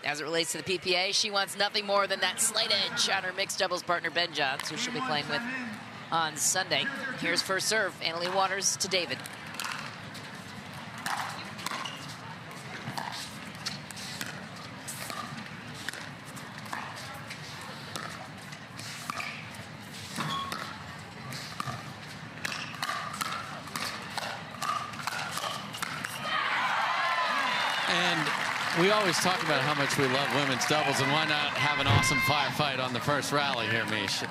As it relates to the PPA, she wants nothing more than that slight edge on her mixed doubles partner, Ben Johns, who she'll be playing with on Sunday. Here's first serve, Annalee Waters to David. We always talk about how much we love women's doubles, and why not have an awesome firefight on the first rally here, Mish?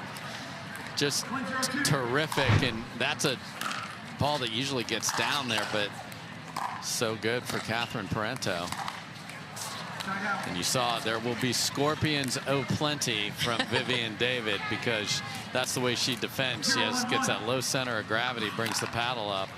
Just terrific, and that's a ball that usually gets down there, but so good for Catherine Parento. And you saw there will be scorpions plenty from Vivian David, because that's the way she defends. She gets that low center of gravity, brings the paddle up.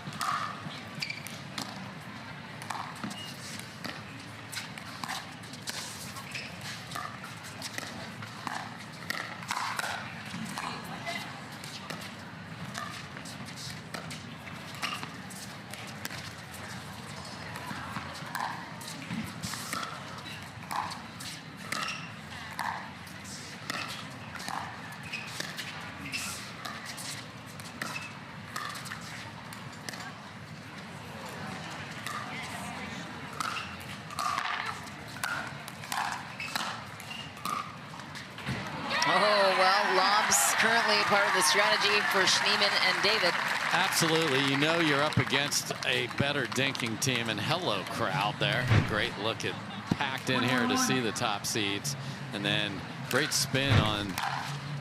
Currently part of the strategy for Schneemann and David. Absolutely. You know you're up against a better dinking team, and hello crowd there. Great look at packed in here to see the top seeds, and then great spin on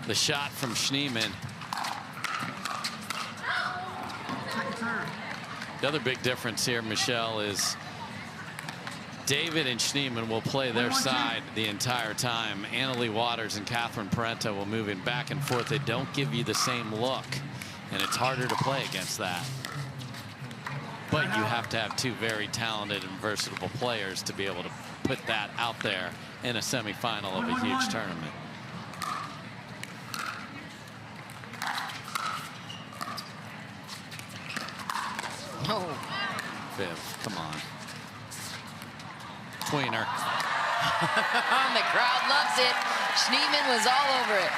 the shot from Schneemann. The other big difference here, Michelle, is David and Schneemann will play their side the entire time. Annalee Waters and Catherine Parento will move in back and forth. They don't give you the same look, and it's harder to play against that. But you have to have two very talented and versatile players to be able to put that out there in a semifinal of a huge tournament. Oh. Viv, come on. Tweener. The crowd loves it. Schneemann was all over it.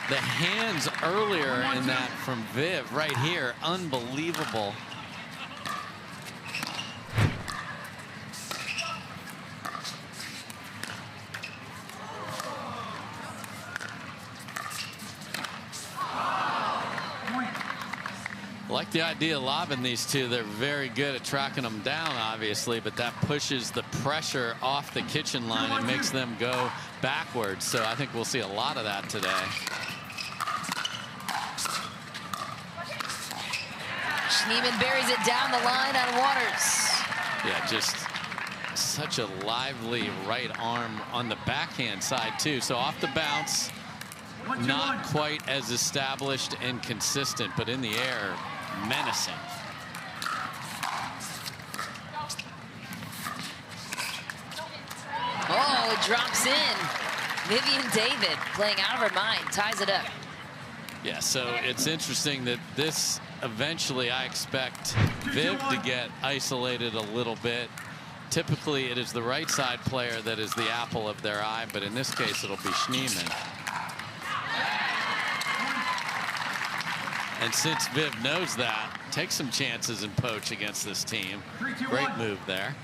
The hands earlier in that from Viv right here, unbelievable. I like the idea of lobbing these two. They're very good at tracking them down, obviously, but that pushes the pressure off the kitchen line and makes them go backwards. So I think we'll see a lot of that today. Schneemann buries it down the line on Waters. Yeah, just such a lively right arm on the backhand side, too. So off the bounce, not quite as established and consistent, but in the air, menacing. Oh, it drops in. Vivian David playing out of her mind, ties it up. Yeah, so it's interesting that this eventually, I expect Viv to get isolated a little bit. Typically, it is the right side player that is the apple of their eye, but in this case, it'll be Schneemann. And since Viv knows that, take some chances and poach against this team. Great move there.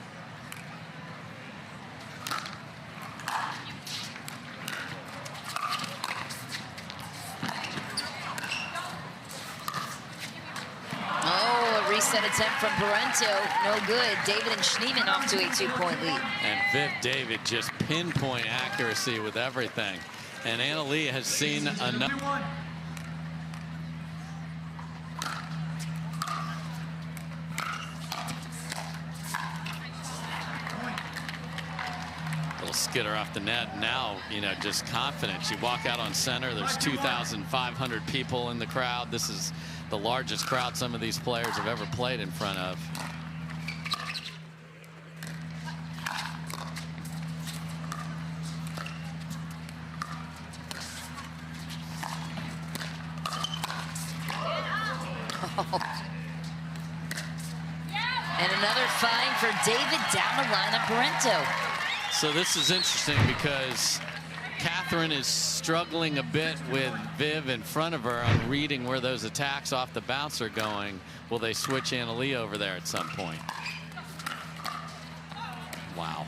Oh, a reset attempt from Parento. No good. David and Schneemann off to a 2-point lead. And Viv David just pinpoint accuracy with everything. And Annalee has seen enough. Skitter off the net. Now, you know, just confident. You walk out on center, there's 2,500 people in the crowd. This is the largest crowd some of these players have ever played in front of. And another qualifying for David down the line on Parento. So this is interesting because Catherine is struggling a bit with Viv in front of her on reading where those attacks off the bounce are going. Will they switch Annalie over there at some point? Wow.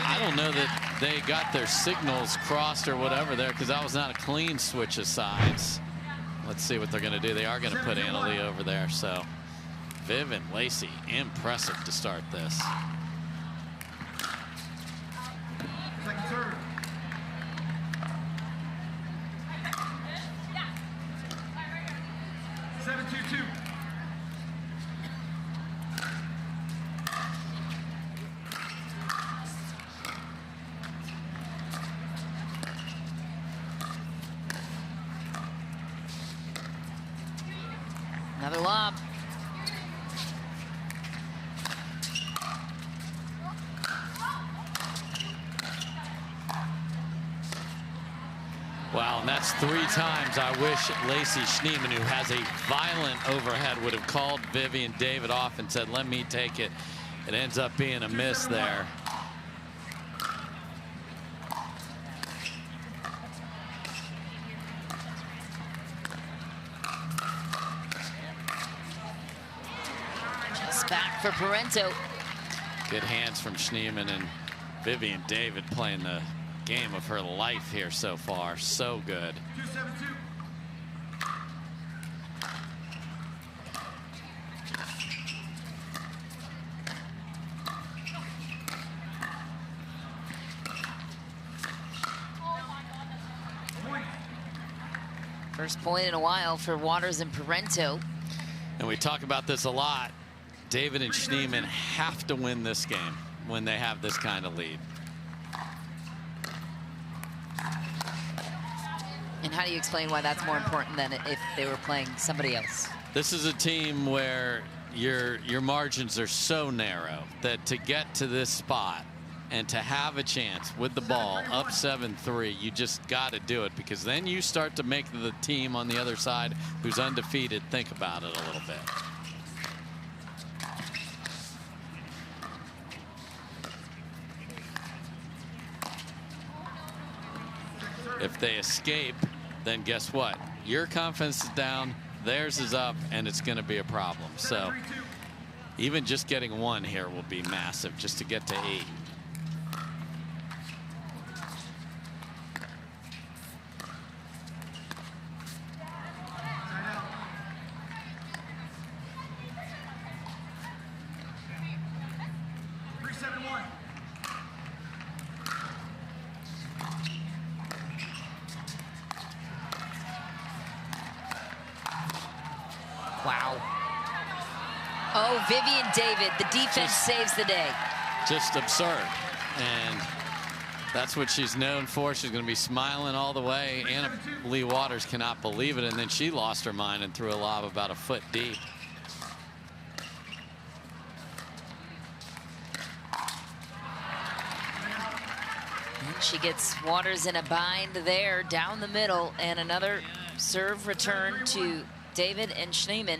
I don't know that they got their signals crossed or whatever there, because that was not a clean switch of sides. Let's see what they're going to do. They are going to put Annalie over there. So Viv and Lacey, impressive to start this. Second serve. Seven-two-two. Another lob. Wow, and that's 3 times I wish Lacey Schneemann, who has a violent overhead, would have called Vivian David off and said, let me take it. It ends up being a miss there. Just back for Parento. Good hands from Schneemann, and Vivian David playing the game of her life here so far. So good. 2-7-2. First point in a while for Waters and Parento. And we talk about this a lot. David and Schneemann have to win this game when they have this kind of lead. And how do you explain why that's more important than if they were playing somebody else? This is a team where your margins are so narrow that to get to this spot and to have a chance with the ball up 7-3, you just got to do it, because then you start to make the team on the other side who's undefeated think about it a little bit. If they escape, then guess what? Your confidence is down, theirs is up, and it's going to be a problem. So even just getting 1 here will be massive, just to get to 8. Wow. Oh, Vivian David, the defense saves the day. Just absurd. And that's what she's known for. She's going to be smiling all the way. Annalie Waters cannot believe it. And then she lost her mind and threw a lob about a foot deep. And she gets Waters in a bind there down the middle, and another serve return to David and Schneemann.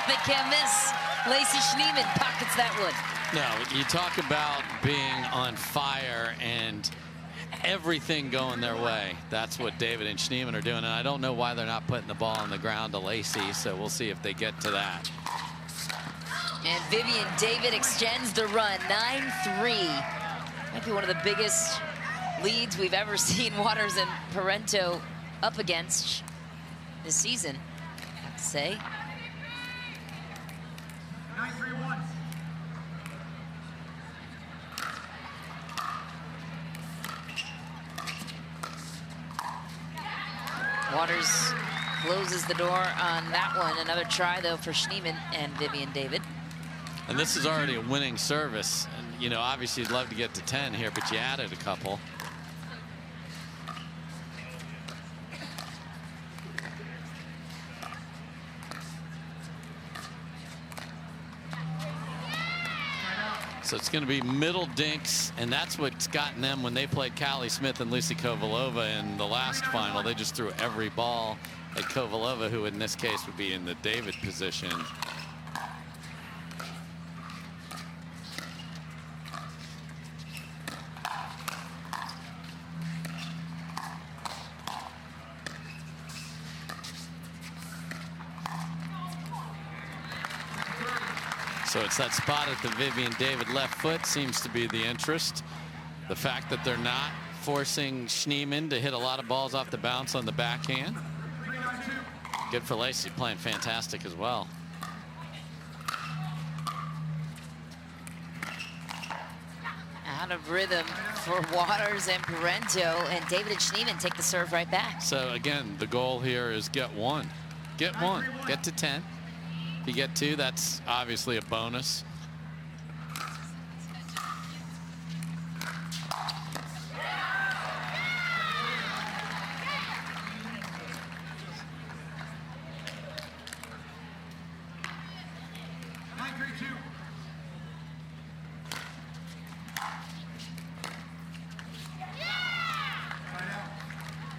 They can't miss. Lacey Schneemann pockets that one. No, you talk about being on fire and everything going their way. That's what David and Schneemann are doing. And I don't know why they're not putting the ball on the ground to Lacey. So we'll see if they get to that. And Vivian David extends the run, 9-3. Might be one of the biggest leads we've ever seen Waters and Parento up against this season, I have to say. 9-3-1. Waters closes the door on that one. Another try, though, for Schneemann and Vivian David. And this is already a winning service. And, you know, obviously you'd love to get to 10 here, but you added a couple. So it's going to be middle dinks, and that's what's gotten them when they played Callie Smith and Lucy Kovalova in the last final. They just threw every ball at Kovalova, who in this case would be in the David position. So it's that spot at the Vivian David left foot seems to be the interest. The fact that they're not forcing Schneemann to hit a lot of balls off the bounce on the backhand. Good for Lacey, playing fantastic as well. Out of rhythm for Waters and Parento, and David and Schneemann take the serve right back. So again, the goal here is get one. Get one, get to 10. If you get 2, that's obviously a bonus.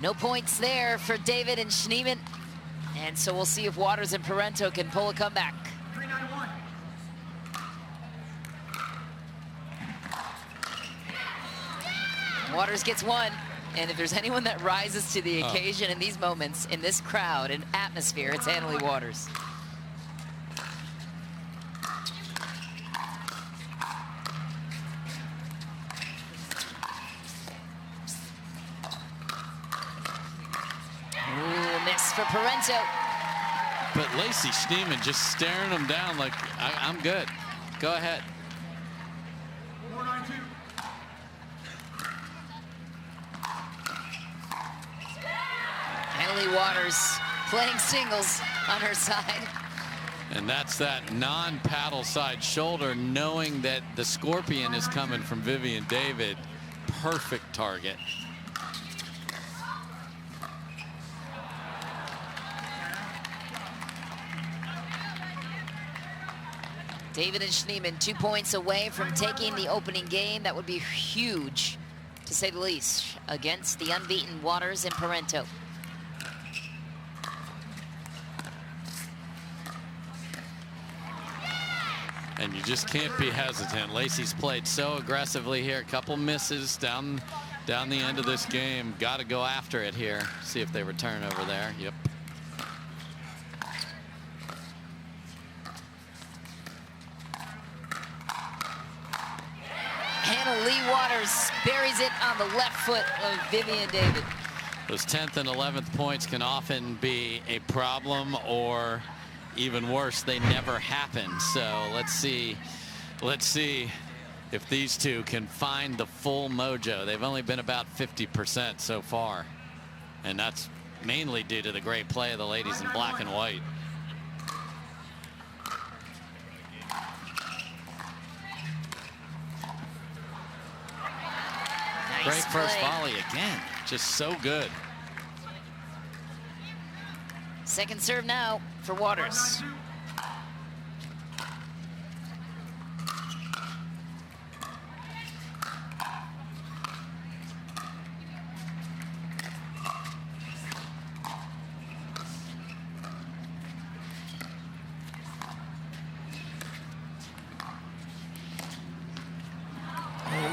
No points there for David and Schneemann. And so we'll see if Waters and Parento can pull a comeback. 3-9-1. Waters gets one. And if there's anyone that rises to the occasion in these moments, in this crowd and atmosphere, it's Annalie Waters. For Parento. But Lacey Schneemann just staring him down like, I'm good. Go ahead. 4-9-2. Annalie Waters playing singles on her side. And that's that non-paddle side shoulder, knowing that the Scorpion is coming from Vivian David. Perfect target. David and Schneemann 2 points away from taking the opening game. That would be huge, to say the least, against the unbeaten Waters and Parento. And you just can't be hesitant. Lacey's played so aggressively here. A couple misses down the end of this game. Got to go after it here. See if they return over there. Yep. Annalie Waters buries it on the left foot of Vivian David. Those 10th and 11th points can often be a problem, or even worse, they never happen. So let's see if these two can find the full mojo. They've only been about 50% so far, and that's mainly due to the great play of the ladies in black and white. Great first volley again. Just so good. Second serve now for Waters.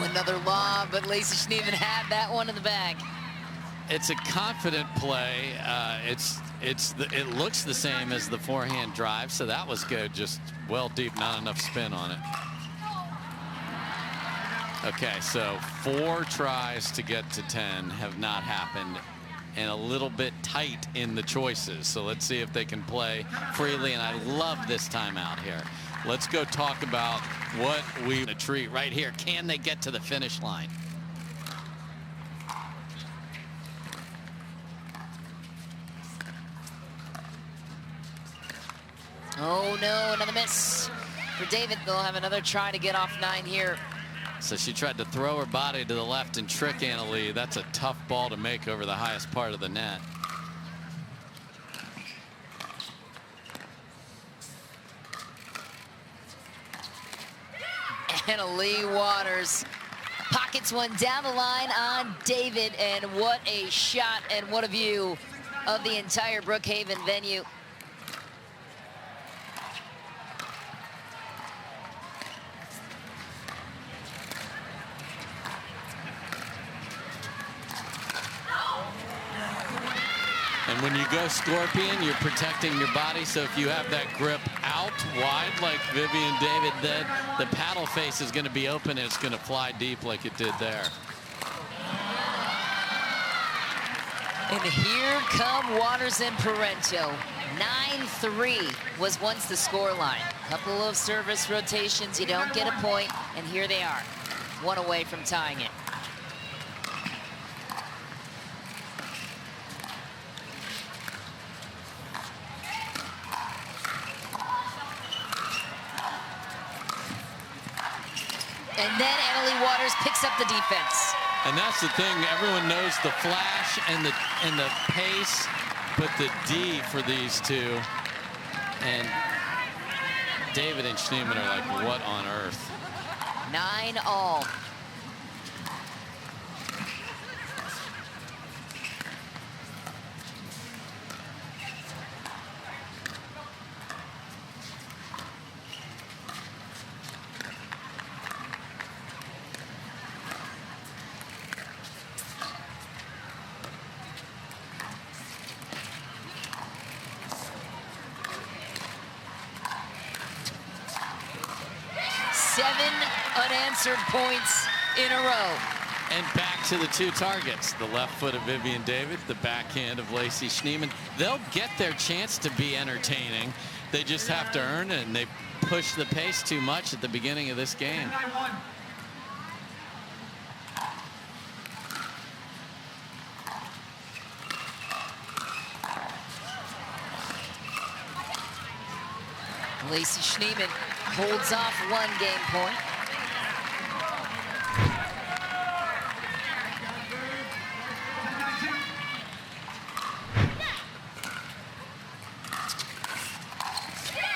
Another lob, but Lacey Schneemann had that one in the bag. It's a confident play. It looks the same as the forehand drive, so that was good. Just well deep, not enough spin on it. Okay, so 4 tries to get to 10 have not happened, and a little bit tight in the choices. So let's see if they can play freely, and I love this timeout here. Let's go talk about what we treat right here. Can they get to the finish line? Oh no, another miss. for David. They'll have another try to get off 9 here. So she tried to throw her body to the left and trick Anna Leigh. That's a tough ball to make over the highest part of the net. Anna Leigh Waters pockets one down the line on David, and what a shot and what a view of the entire Brookhaven venue. And when you go scorpion, you're protecting your body. So if you have that grip out wide like Vivian David did, the paddle face is going to be open and it's going to fly deep like it did there. And here come Waters and Parenteau. 9-3 was once the score line. Couple of service rotations, you don't get a point, and here they are. One away from tying it. And then Anna Leigh Waters picks up the defense. And that's the thing, everyone knows the flash and the pace, but the D for these two. And David and Schneemann are like, what on earth? 9-all. Unanswered points in a row. And back to the two targets. The left foot of Vivian David, the backhand of Lacey Schneemann. They'll get their chance to be entertaining. They just have to earn it, and they push the pace too much at the beginning of this game. 9-1. Lacey Schneemann holds off one game point.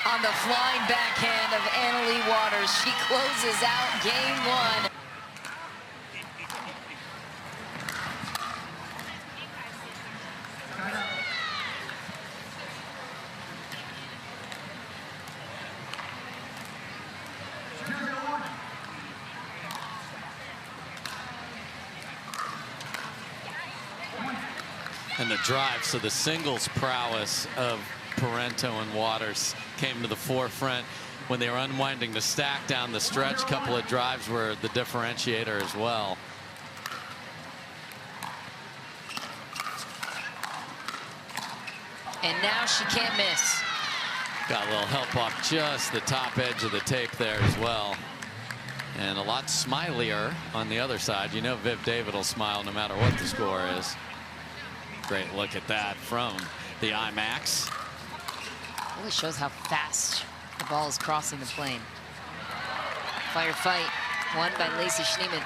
On the flying backhand of Anna Leigh Waters, she closes out game one. And the drive, so the singles prowess of Parenteau and Waters came to the forefront when they were unwinding the stack down the stretch. Couple of drives were the differentiator as well. And now she can't miss. Got a little help off just the top edge of the tape there as well. And a lot smilier on the other side. You know Viv David will smile no matter what the score is. Great look at that from the IMAX. Really shows how fast the ball is crossing the plane. Firefight won by Lacey Schneemann.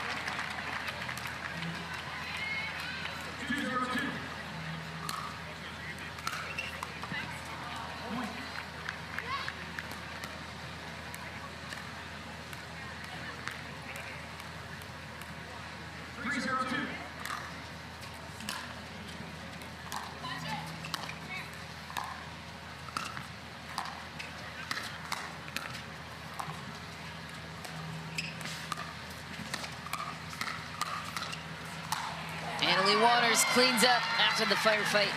Anna Leigh Waters cleans up after the firefight.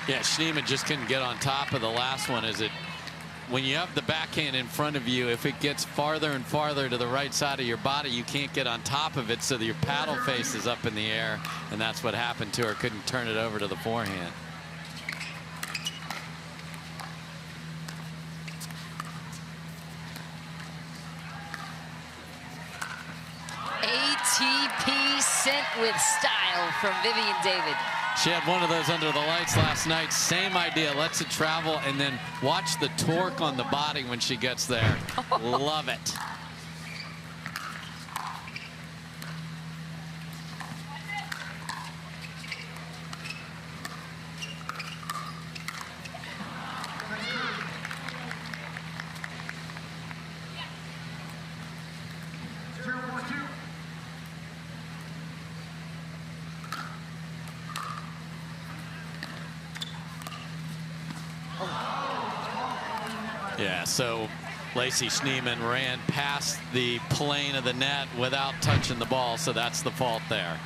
Yeah, Schneemann just couldn't get on top of the last one. When you have the backhand in front of you, if it gets farther and farther to the right side of your body, you can't get on top of it, so your paddle face is up in the air, and that's what happened to her. Couldn't turn it over to the forehand. ATP sent with style from Vivian David. She had one of those under the lights last night. Same idea, lets it travel, and then watch the torque on the body when she gets there. Love it. Yeah, so Lacey Schneemann ran past the plane of the net without touching the ball, so that's the fault there.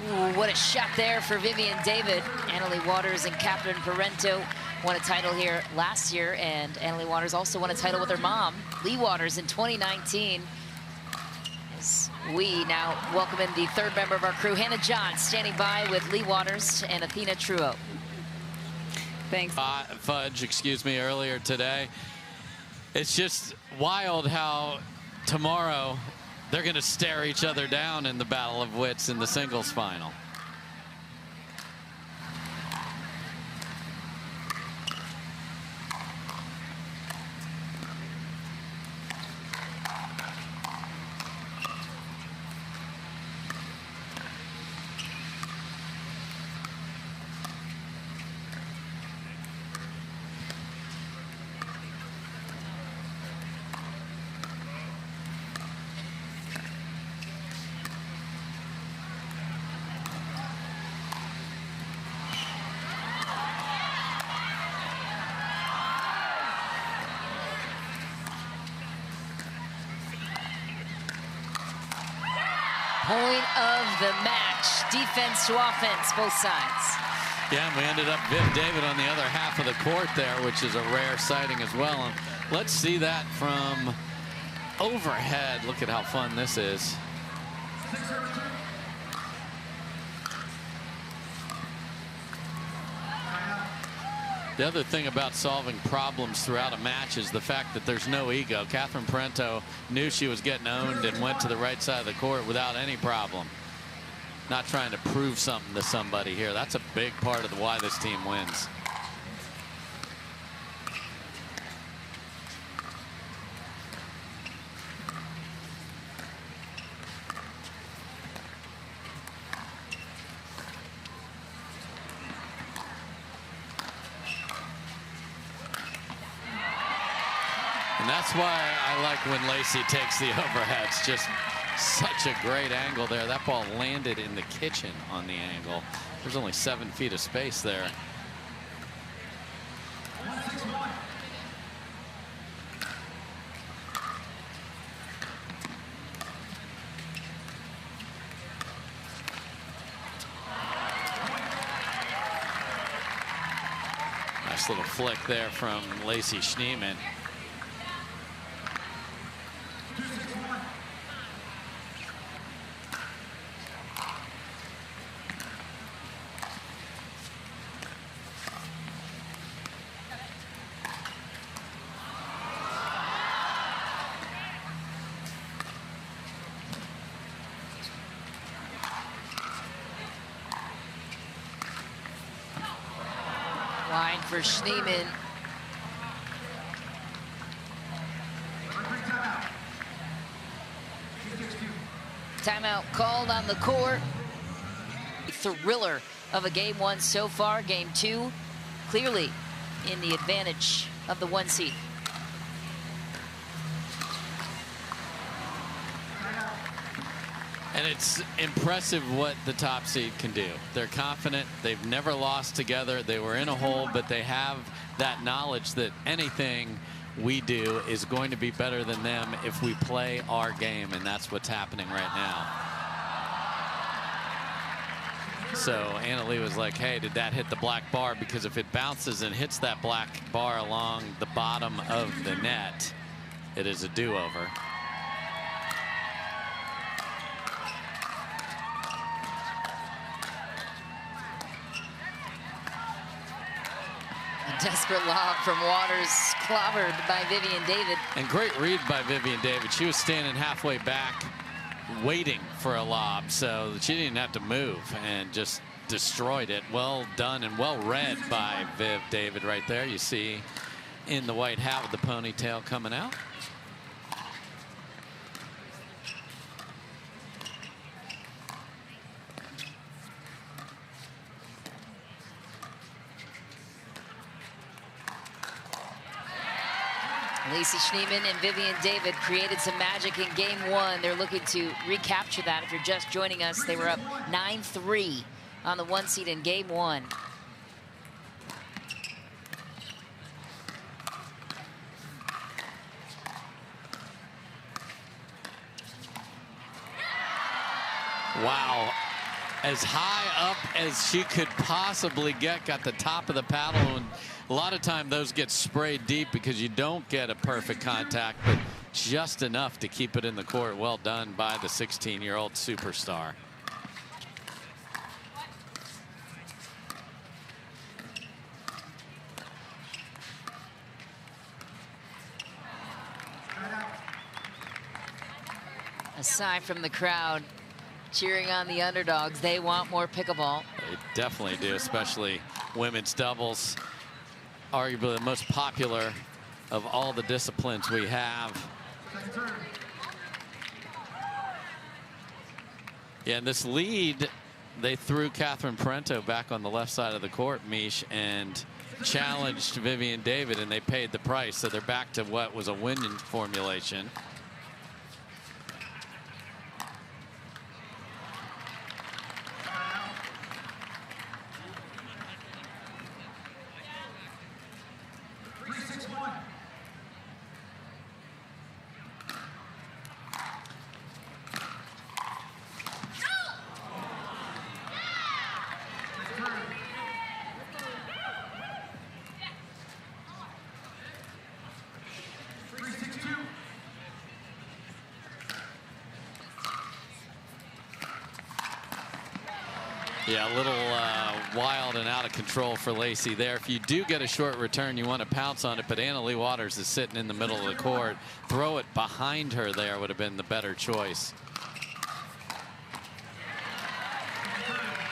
Ooh, what a shot there for Vivian David. Annalie Waters and Catherine Parento won a title here last year, and Annalie Waters also won a title with her mom, Lee Waters, in 2019. As we now welcome in the third member of our crew, Hannah John, standing by with Lee Waters and Athena Truo. Thanks. Fudge, excuse me, earlier today. It's just wild how tomorrow they're going to stare each other down in the battle of wits in the singles final. Point of the match, defense to offense, both sides. Yeah, and we ended up Viv David on the other half of the court there, which is a rare sighting as well. And let's see that from overhead. Look at how fun this is. The other thing about solving problems throughout a match is the fact that there's no ego. Catherine Parento knew she was getting owned and went to the right side of the court without any problem. Not trying to prove something to somebody here. That's a big part of why this team wins. And that's why I like when Lacey takes the overheads. Just such a great angle there. That ball landed in the kitchen on the angle. There's only 7 feet of space there. Nice little flick there from Lacey Schneemann. Line for Schneemann. Timeout called on the court. Thriller of a game one so far. Game two, clearly in the advantage of the 1 seed. And it's impressive what the top seed can do. They're confident. They've never lost together. They were in a hole, but they have that knowledge that anything we do is going to be better than them if we play our game, and that's what's happening right now. So Annalie was like, hey, did that hit the black bar? Because if it bounces and hits that black bar along the bottom of the net, it is a do-over. A desperate lob from Waters, clobbered by Vivian David. And great read by Vivian David. She was standing halfway back, waiting for a lob, so she didn't have to move and just destroyed it. Well done and well read by Viv David right there. You see in the white hat with the ponytail coming out. Lacey Schneemann and Vivian David created some magic in game one. They're looking to recapture that. If you're just joining us, they were up 9-3 on the 1 seed in game one. Wow. As high up as she could possibly get, got the top of the paddle. And a lot of time those get sprayed deep because you don't get a perfect contact, but just enough to keep it in the court. Well done by the 16-year-old superstar. Aside from the crowd cheering on the underdogs, they want more pickleball. They definitely do, especially women's doubles. Arguably the most popular of all the disciplines we have. Yeah, and this lead, they threw Catherine Parento back on the left side of the court, Mish, and challenged Vivian David, and they paid the price. So they're back to what was a winning formulation. Yeah, a little wild and out of control for Lacey there. If you do get a short return, you want to pounce on it, but Anna Leigh Waters is sitting in the middle of the court. Throw it behind her there would have been the better choice.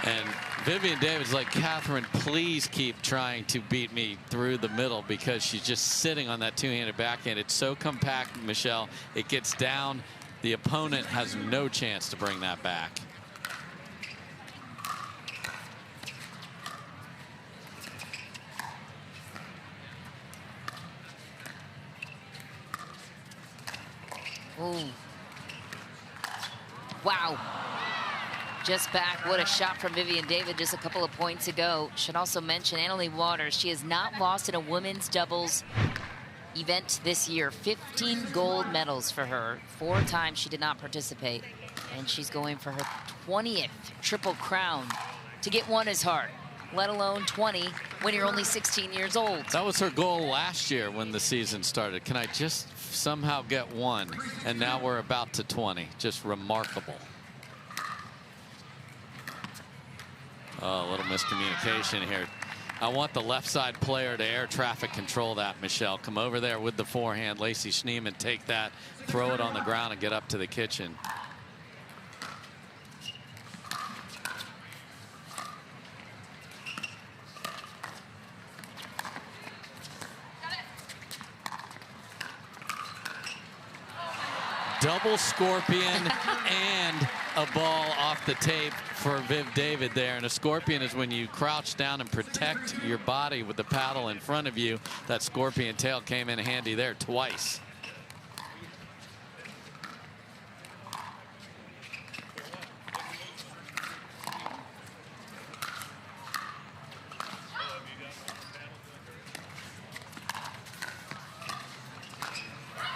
And Vivian David's like, Catherine, please keep trying to beat me through the middle, because she's just sitting on that two-handed backhand. It's so compact, Michelle. It gets down. The opponent has no chance to bring that back. Ooh. Wow. Just back. What a shot from Vivian David just a couple of points ago. Should also mention Anna Leigh Waters. She has not lost in a women's doubles event this year. 15 gold medals for her. 4 times she did not participate. And she's going for her 20th Triple Crown. To get one is hard, let alone 20 when you're only 16 years old. That was her goal last year when the season started. Can I just somehow get one? And now we're about to 20. Just remarkable. Oh, a little miscommunication here. I want the left side player to air traffic control that, Michelle. Come over there with the forehand. Lacey Schneemann, take that, throw it on the ground and get up to the kitchen. Double scorpion and a ball off the tape for Viv David there. And a scorpion is when you crouch down and protect your body with the paddle in front of you. That scorpion tail came in handy there twice.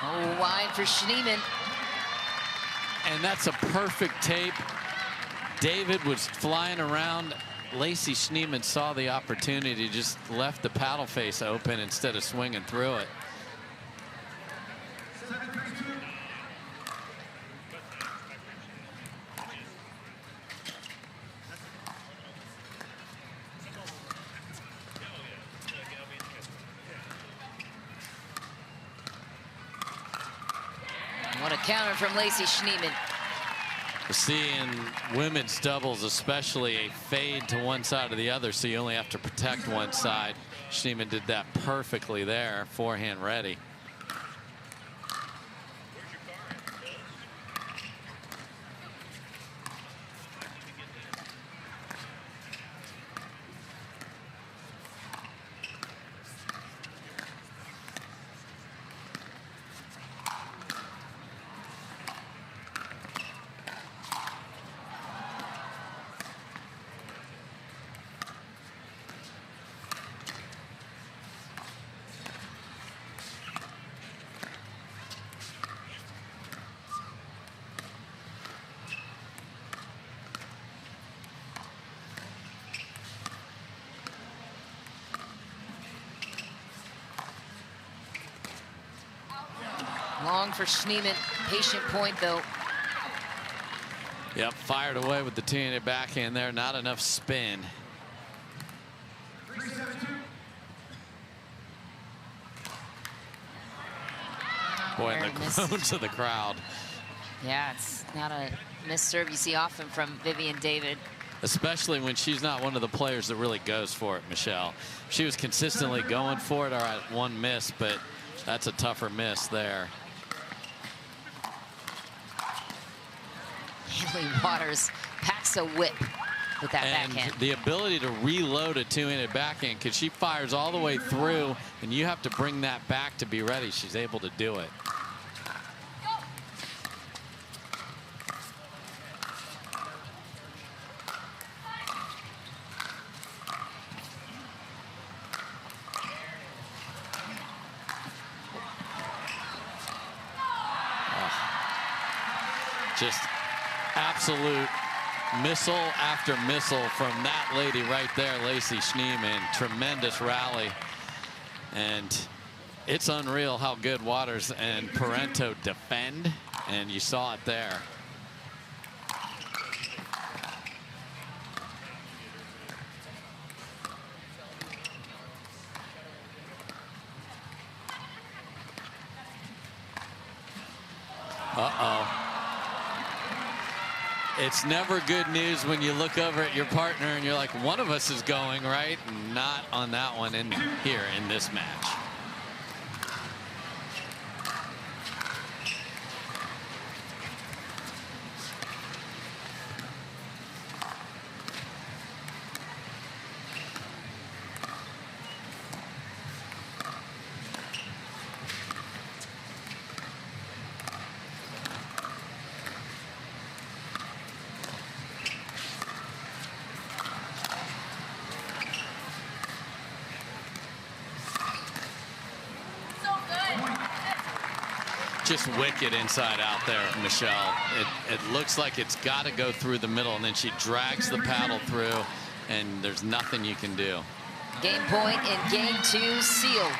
Oh, wide for Schneemann. And that's a perfect tape. David was flying around. Lacey Schneemann saw the opportunity, just left the paddle face open instead of swinging through it. Counter from Lacey Schneemann. We're seeing women's doubles, especially a fade to one side or the other, so you only have to protect one side. Schneemann did that perfectly there, forehand ready. Long for Schneemann. Patient point, though. Yep, fired away with the two-handed backhand there. Not enough spin. 3-7-2. Boy, and the Very groans of the crowd. Yeah, it's not a missed serve you see often from Vivian David. Especially when she's not one of the players that really goes for it, Michelle. She was consistently going for it, all right, one miss, but that's a tougher miss there. Haley Waters packs a whip with that And backhand. the ability to reload a two-handed backhand, because she fires all the way through, and you have to bring that back to be ready. She's able to do it. Just absolute missile after missile from that lady right there, Lacey Schneemann. Tremendous rally. And it's unreal how good Waters and Parento defend, and you saw it there. Uh-oh. It's never good news when you look over at your partner and you're like, one of us is going, right? Not on that one in here in this match. Just wicked inside out there, Michelle. It looks like it's got to go through the middle, and then she drags the paddle through, and there's nothing you can do. Game point in game two sealed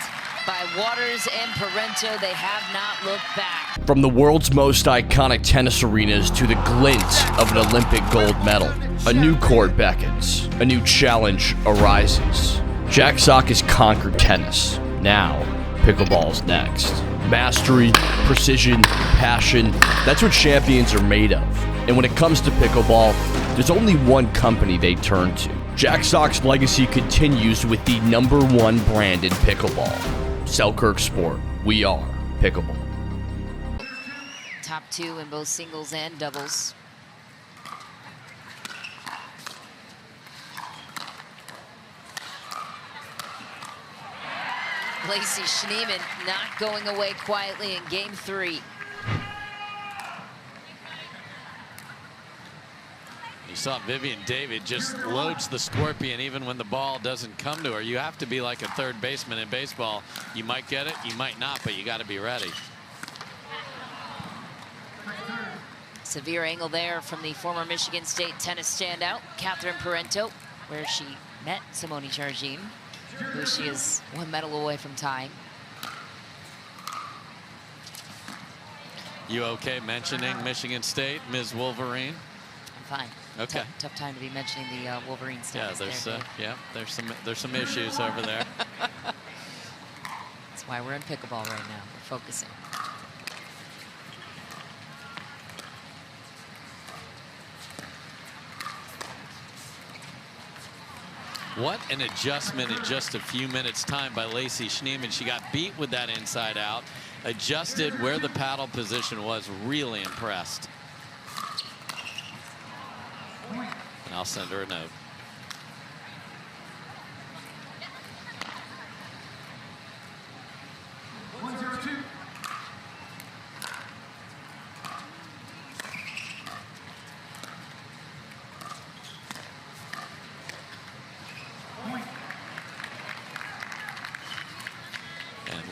by Waters and Parento. They have not looked back. From the world's most iconic tennis arenas to the glint of an Olympic gold medal, a new court beckons, a new challenge arises. Jack Sock has conquered tennis. Now, pickleball's next. Mastery, precision, passion, that's what champions are made of. And when it comes to pickleball, there's only one company they turn to. Jack Sock's legacy continues with the #1 brand in pickleball. Selkirk Sport. We are pickleball. Top two in both singles and doubles. Lacey Schneemann not going away quietly in game three. You saw Vivian David just loads the Scorpion even when the ball doesn't come to her. You have to be like a third baseman in baseball. You might get it, you might not, but you got to be ready. Severe angle there from the former Michigan State tennis standout, Catherine Parento, where she met Simone Chargin, who she is one medal away from tying. You okay mentioning Michigan State, Ms. Wolverine? I'm fine. Okay. Tough time to be mentioning the Wolverine Yeah, status. there's some issues over there. That's why we're in pickleball right now. We're focusing. What an adjustment in just a few minutes time by Lacey Schneemann. She got beat with that inside out, adjusted where the paddle position was. Really impressed. And I'll send her a note.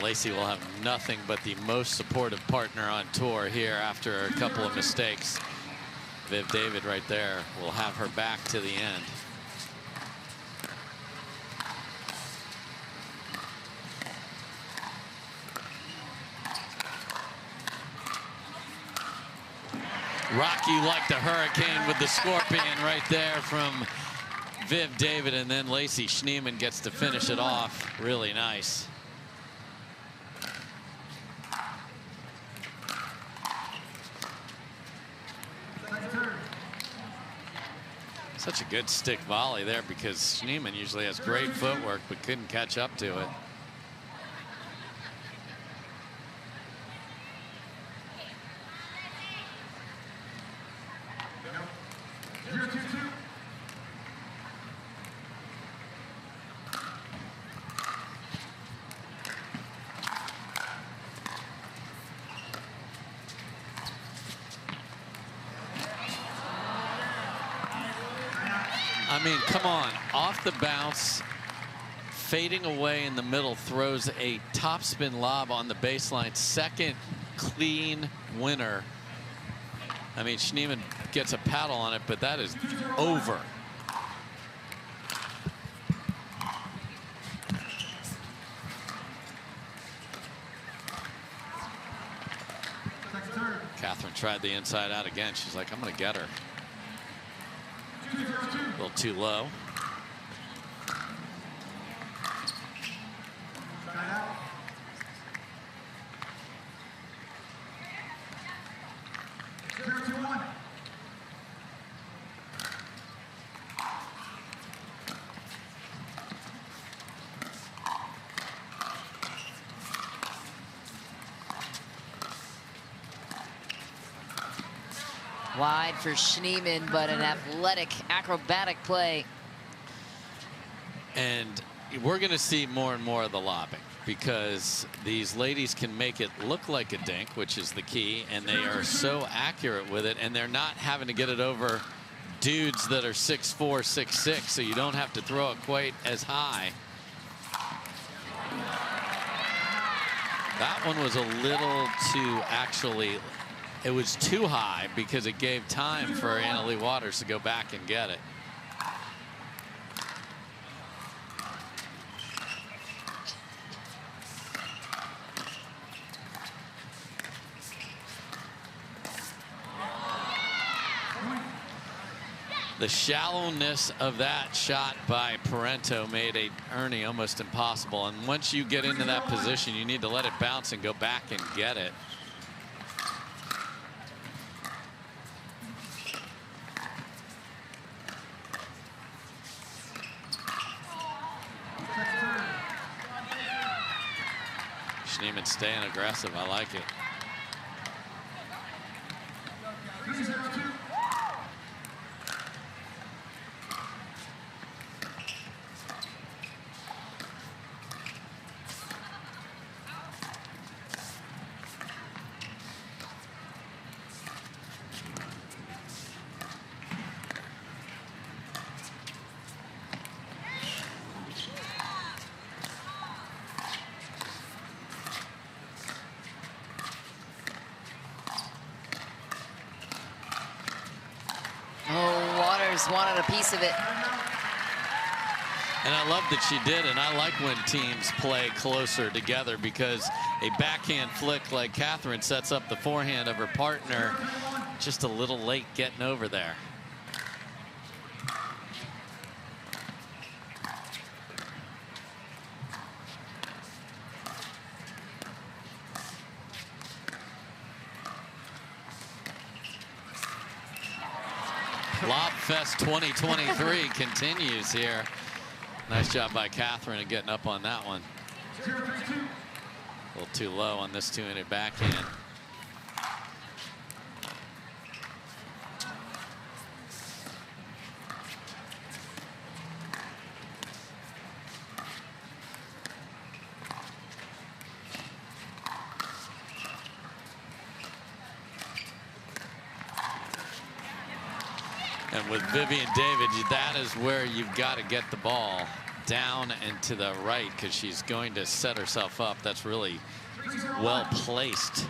Lacey will have nothing but the most supportive partner on tour here after a couple of mistakes. Viv David right there will have her back to the end. Rocky like the hurricane with the scorpion right there from Viv David, and then Lacey Schneemann gets to finish it off. Really nice. Such a good stick volley there because Schneemann usually has great footwork but couldn't catch up to it. I mean, come on, off the bounce, fading away in the middle, throws a topspin lob on the baseline. Second clean winner. I mean, Schneemann gets a paddle on it, but that is over. Catherine tried the inside out again. She's like, I'm going to get her. A little too low. Wide for Schneemann, but an athletic, acrobatic play. And we're going to see more and more of the lobbing because these ladies can make it look like a dink, which is the key, and they are so accurate with it, and they're not having to get it over dudes that are 6'4", 6'6", so you don't have to throw it quite as high. That one was a little too, actually, it was too high because it gave time for Anna-Leigh Waters to go back and get it. The shallowness of that shot by Parento made Ernie almost impossible. And once you get into that position, you need to let it bounce and go back and get it. Schneemann staying aggressive. I like it. Wanted a piece of it. And I love that she did, and I like when teams play closer together because a backhand flick like Catherine sets up the forehand of her partner. Just a little late getting over there. Lob Fest 2023 continues here Nice job by Catherine in getting up on that one. 0-3-2. A little too low on this two-handed backhand. And with Vivian David, that is where you've got to get the ball down and to the right, because she's going to set herself up. That's really well placed.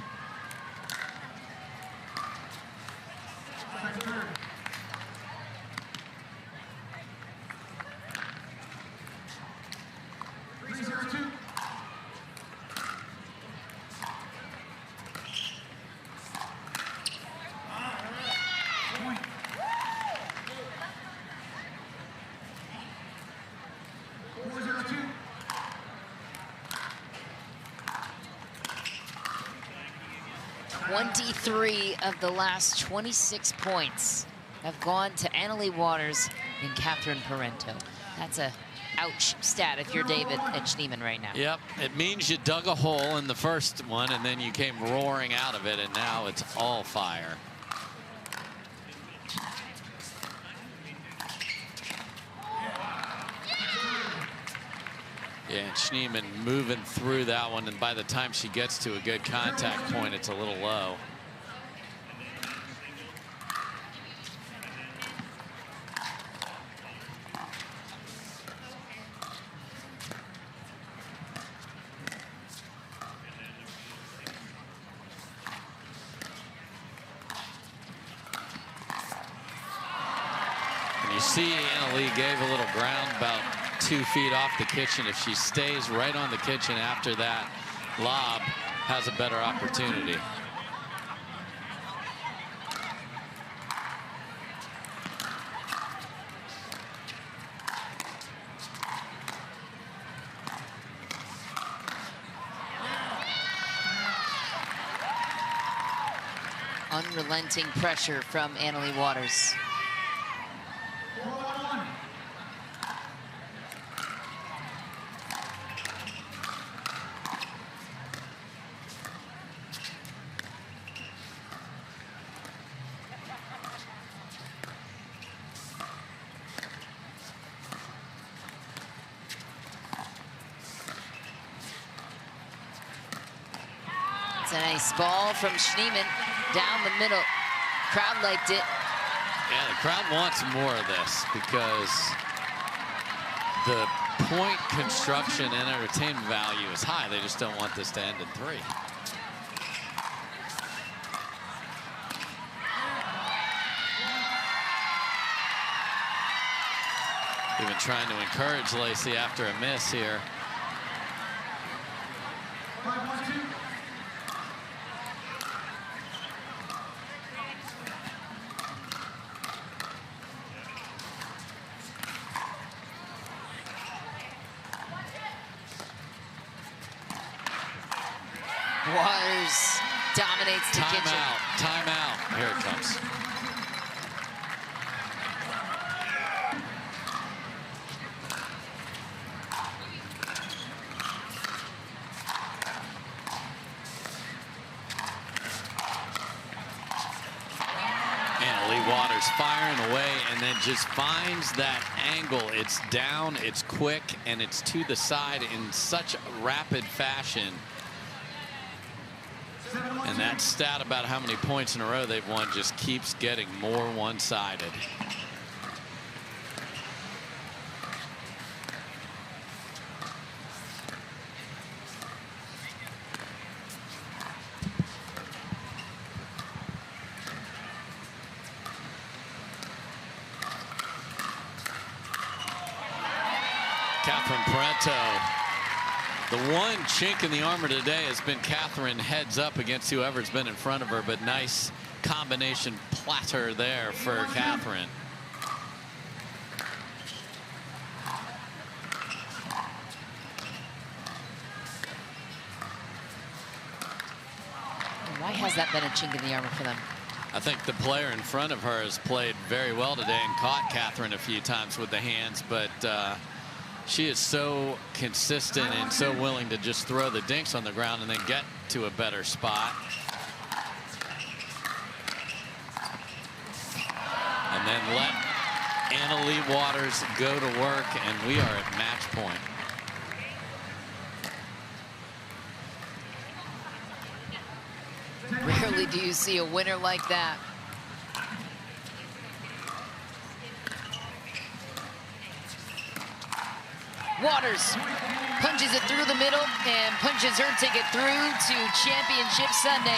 Of the last 26 points have gone to Annalie Waters and Catherine Parento. That's a ouch stat if you're David and Schneemann right now. Yep, it means you dug a hole in the first one and then you came roaring out of it, and now it's all fire. Yeah, and Schneemann moving through that one, and by the time she gets to a good contact point, it's a little low. And you see Annalie gave a little ground about 2 feet off the kitchen. If she stays right on the kitchen after that lob, has a better opportunity. Unrelenting pressure from Annalie Waters. It's a nice ball from Schneemann down the middle. Crowd liked it. Yeah, the crowd wants more of this because the point construction and entertainment value is high. They just don't want this to end in 3. Even trying to encourage Lacey after a miss here. 5-1-2. Waters dominates the kitchen. Timeout, timeout. Here it comes. Annalie Waters firing away and then just finds that angle. It's down, it's quick, and it's to the side in such rapid fashion. And that stat about how many points in a row they've won just keeps getting more one-sided. Catherine Parento. The one chink in the armor today has been Catherine heads up against whoever's been in front of her, but nice combination platter there for Catherine. Why has that been a chink in the armor for them? I think the player in front of her has played very well today and caught Catherine a few times with the hands, but She is so consistent and so willing to just throw the dinks on the ground and then get to a better spot. And then let Anna Leigh Waters go to work, and we are at match point. Rarely do you see a winner like that. Waters punches it through the middle and punches her ticket through to Championship Sunday.